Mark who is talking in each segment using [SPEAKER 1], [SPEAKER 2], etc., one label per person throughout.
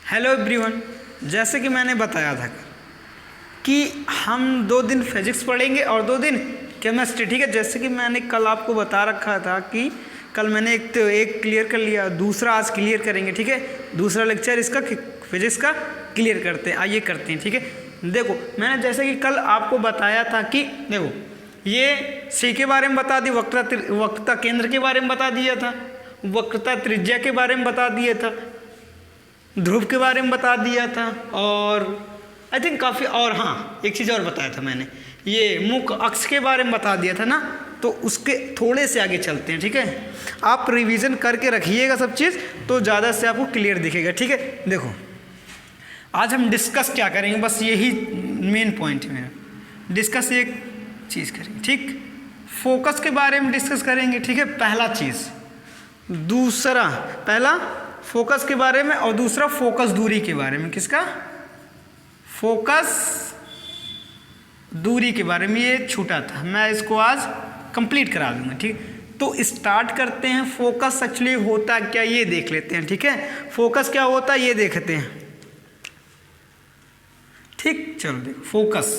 [SPEAKER 1] Hello everyone, जैसे कि मैंने बताया था कि हम 2 दिन फिजिक्स पढ़ेंगे और 2 दिन केमिस्ट्री। ठीक है, जैसे कि मैंने कल आपको बता रखा था कि कल मैंने एक क्लियर कर लिया, दूसरा आज क्लियर करेंगे। ठीक है, दूसरा लेक्चर इसका फिजिक्स का क्लियर करते हैं। आइए करते हैं। ठीक है, देखो मैंने जैसे कि कल आपको बताया था कि देखो ये सी के बारे में बता दी, वक्रता केंद्र के बारे में बता दिया था, वक्रता त्रिज्या के बारे में बता दिया था, ध्रुव के बारे में बता दिया था, और आई थिंक काफ़ी, और हाँ एक चीज़ और बताया था मैंने, ये मुख्य अक्ष के बारे में बता दिया था ना। तो उसके थोड़े से आगे चलते हैं। ठीक है, आप रिवीजन करके रखिएगा सब चीज़, तो ज़्यादा से आपको क्लियर दिखेगा। ठीक है, देखो आज हम डिस्कस क्या करेंगे, बस यही मेन पॉइंट है मेरा। डिस्कस एक चीज़ करेंगे, ठीक, फोकस के बारे में डिस्कस करेंगे। ठीक है, पहला चीज़, दूसरा पहला फोकस के बारे में और दूसरा फोकस दूरी के बारे में। किसका? फोकस दूरी के बारे में। ये छूटा था, मैं इसको आज कंप्लीट करा दूंगा। ठीक, तो स्टार्ट करते हैं। फोकस एक्चुअली होता क्या ये देख लेते हैं। ठीक है, फोकस क्या होता है ये देखते हैं। ठीक, चलो देखो फोकस,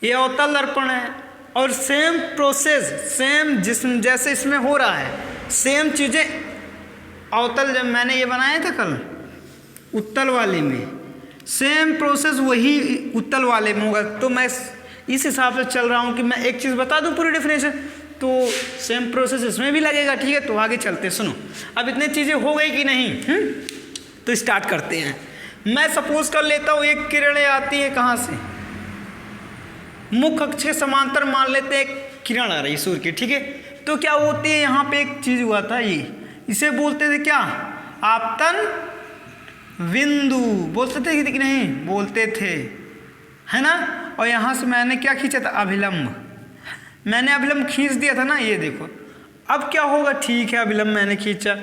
[SPEAKER 1] ये अवतल दर्पण है और सेम प्रोसेस, सेम जिसम जैसे इसमें हो रहा है, सेम चीज़ें अवतल, जब मैंने ये बनाया था कल उत्तल वाले में, सेम प्रोसेस वही उत्तल वाले में होगा। तो मैं इस हिसाब से चल रहा हूँ कि मैं एक चीज़ बता दूँ पूरी डेफिनेशन, तो सेम प्रोसेस इसमें भी लगेगा। ठीक है, तो आगे चलते, सुनो अब इतनी चीज़ें हो गई कि नहीं। तो स्टार्ट करते हैं। मैं सपोज कर लेता हूँ एक किरणें आती है कहाँ से, मुख्य अक्ष के समांतर मान लेते हैं एक किरण आ रही सूर्य की। ठीक है, तो क्या होती है, यहाँ पे एक चीज़ हुआ था, ये इसे बोलते थे क्या, आपतन बिंदु बोलते थे कि नहीं, बोलते थे, है ना। और यहाँ से मैंने क्या खींचा था, अभिलंब, मैंने अभिलंब खींच दिया था ना, ये देखो। अब क्या होगा, ठीक है अभिलंब मैंने खींचा।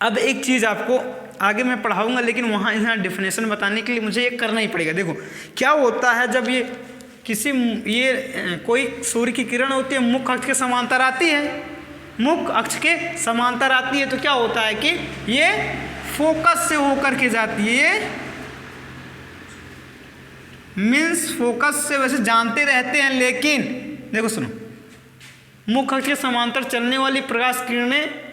[SPEAKER 1] अब एक चीज़ आपको आगे मैं पढ़ाऊंगा, लेकिन वहाँ यहाँ डेफिनेशन बताने के लिए मुझे ये करना ही पड़ेगा। देखो क्या होता है, जब ये किसी कोई सूर्य की किरण होती है, मुख्य अक्ष के समांतर आती है, मुख्य अक्ष के समांतर आती है, तो क्या होता है कि ये फोकस से होकर के जाती है। ये मीन्स फोकस से वैसे जानते रहते हैं, लेकिन देखो सुनो, मुख्य अक्ष के समांतर चलने वाली प्रकाश किरणें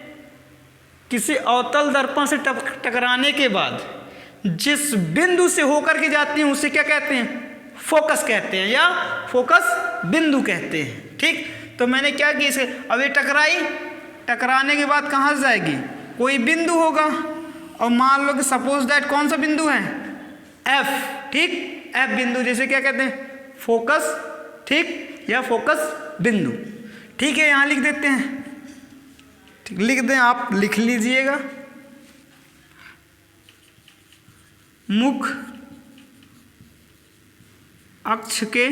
[SPEAKER 1] किसी अवतल दर्पण से टकराने के बाद जिस बिंदु से होकर के जाती हैं उसे क्या कहते हैं, फोकस कहते हैं या फोकस बिंदु कहते हैं। ठीक, तो मैंने क्या किया, इसे अब ये टकराई, टकराने के बाद कहाँ से जाएगी, कोई बिंदु होगा, और मान लो कि सपोज दैट कौन सा बिंदु है, एफ। ठीक, एफ बिंदु, जैसे क्या कहते हैं, फोकस। ठीक, या फोकस बिंदु। ठीक है, यहाँ लिख देते हैं, ठीक, लिख दें, आप लिख लीजिएगा, मुख्य अक्ष के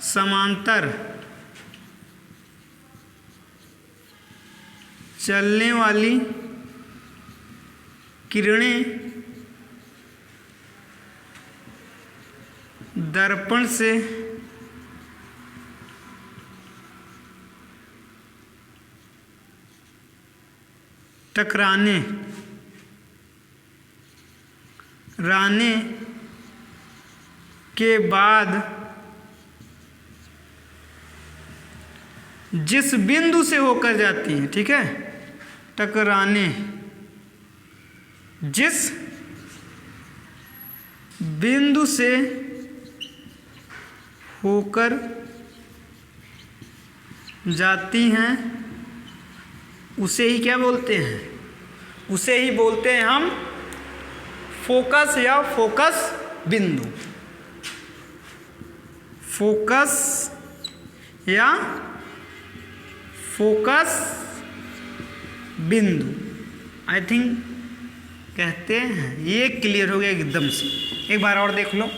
[SPEAKER 1] समांतर चलने वाली किरणें दर्पण से टकराने के बाद जिस बिंदु से होकर जाती है, ठीक है, टकराने, जिस बिंदु से होकर जाती हैं उसे ही क्या बोलते हैं, उसे ही बोलते हैं हम फोकस या फोकस बिंदु। फोकस या फोकस बिंदु, आई थिंक कहते हैं। ये क्लियर हो गया एकदम से। एक बार और देख लो,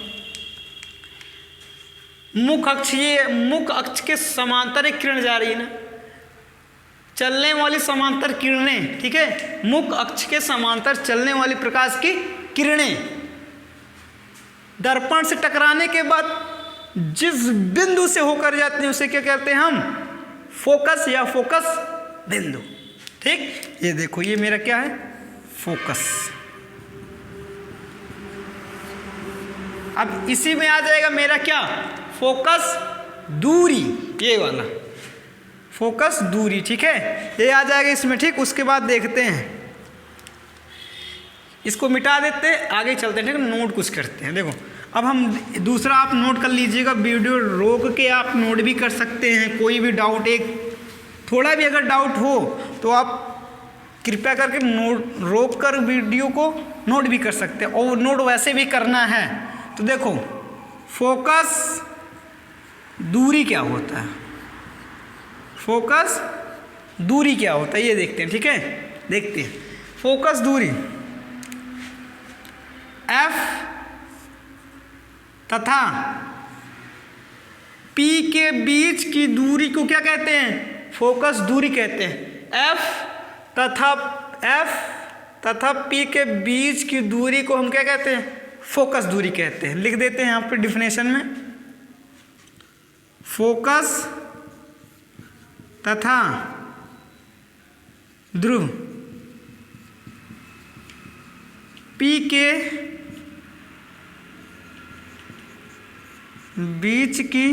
[SPEAKER 1] मुख्य अक्ष, ये मुख्य अक्ष के समांतर एक किरण जा रही है ना, चलने वाली समांतर किरणें। ठीक है, मुख्य अक्ष के समांतर चलने वाली प्रकाश की किरणें दर्पण से टकराने के बाद जिस बिंदु से होकर जाती हैं उसे क्या कहते हैं हम, फोकस या फोकस बिंदु। ठीक, ये देखो ये मेरा क्या है, फोकस। अब इसी में आ जाएगा मेरा क्या, फोकस दूरी, ये वाला फोकस दूरी। ठीक है, ये आ जाएगा इसमें। ठीक, उसके बाद देखते हैं, इसको मिटा देते हैं, आगे चलते हैं। ठीक है, नोट कुछ करते हैं। देखो अब हम दूसरा आप नोट कर लीजिएगा, वीडियो रोक के आप नोट भी कर सकते हैं। कोई भी डाउट, एक थोड़ा भी अगर डाउट हो तो आप कृपया करके नोट रोक कर वीडियो को नोट भी कर सकते हैं, और नोट वैसे भी करना है। तो देखो फोकस दूरी क्या होता है, फोकस दूरी क्या होता है ये देखते हैं। ठीक है, देखते हैं फोकस दूरी, F तथा P के बीच की दूरी को क्या कहते हैं, फोकस दूरी कहते हैं। F तथा P के बीच की दूरी को हम क्या कहते हैं, फोकस दूरी कहते हैं। लिख देते हैं यहाँ पे डिफिनेशन में, फोकस तथा ध्रुव P के बीच की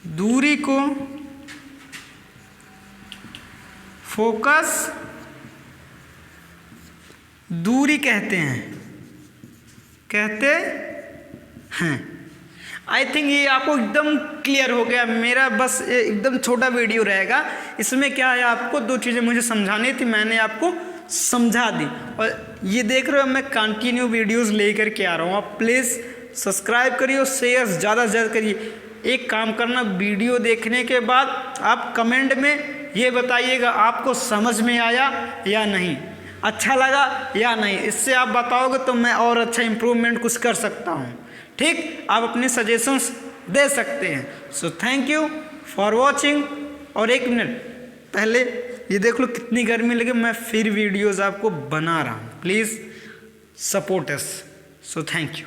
[SPEAKER 1] दूरी को फोकस दूरी कहते हैं, आई थिंक ये आपको एकदम क्लियर हो गया। मेरा बस एकदम छोटा वीडियो रहेगा, इसमें क्या है, आपको दो चीज़ें मुझे समझानी थी, मैंने आपको समझा दी। और ये देख रहे हो मैं कंटिन्यू वीडियोस लेकर के आ रहा हूँ। आप प्लीज़ सब्सक्राइब करिए और शेयर ज़्यादा से ज़्यादा करिए। एक काम करना, वीडियो देखने के बाद आप कमेंट में ये बताइएगा आपको समझ में आया या नहीं, अच्छा लगा या नहीं। इससे आप बताओगे तो मैं और अच्छा इम्प्रूवमेंट कुछ कर सकता हूँ। ठीक, आप अपने सजेशंस दे सकते हैं। So thank you for watching. और एक मिनट पहले ये देख लो कितनी गर्मी लगे, मैं फिर वीडियोस आपको बना रहा हूँ। Please support us. So thank you.